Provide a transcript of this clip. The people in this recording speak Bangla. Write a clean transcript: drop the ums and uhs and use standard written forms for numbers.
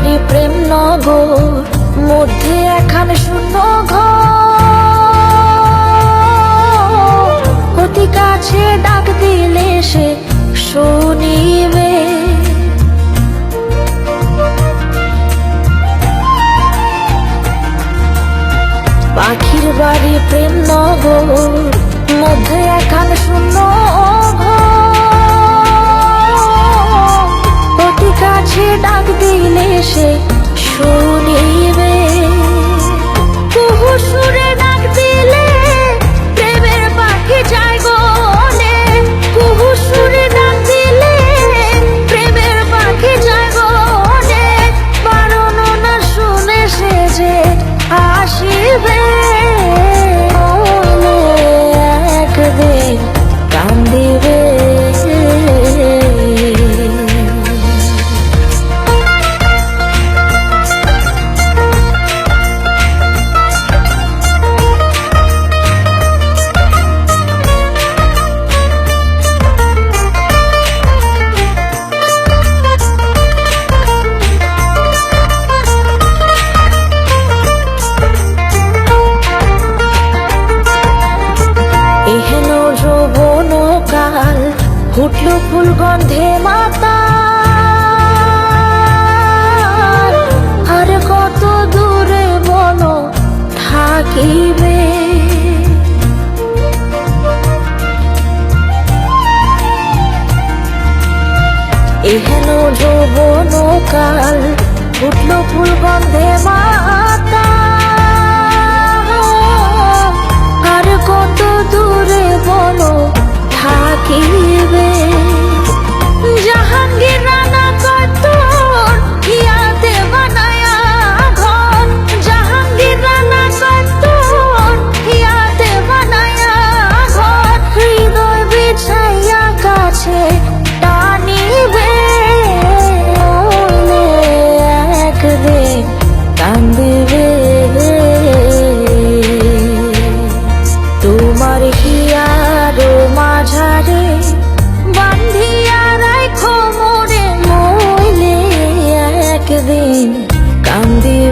বাড়ি প্রেম নগর, মধ্যে এখান শূন্য ঘর। অতি কাছে ডাক দিলে সে শুনিবে, পাখির বাড়ি প্রেম নগর, মধ্যে এখান শূন্য ঘর। অতি কাছে ডাক দিলে সে শুনিবে, কুহু সুরে ডাক দিলে প্রেমের পাখি যায় গলে। কুহু সুরে ডাক দিলে প্রেমের পাখি যায় গলে। বারণ না শুনে সে যে আসিবে, একদিন কান্দিবে। এহেন যৌবন কাল ফুটল ফুল গন্ধে মাতাল। আর কত দূরে বলো থাকিবে, এহেন যৌবন কাল ফুটল ফুল গন্ধে মাতাল। আর কত দূরে বলো থাকিবে। জাহাঙ্গীর রানা কত ইয়াতে বানায়া ঘর, জাহাঙ্গীর রানা কত ইয়াতে বানায়া ঘর। হৃদয় বিছাইয়া কাছে টানিবে, একদিন কান্দিবে। তোমার হিয়ারো মাঝারে বান্ধিয়া রাখো মোরে, মইলে একদিন কান্দিবে।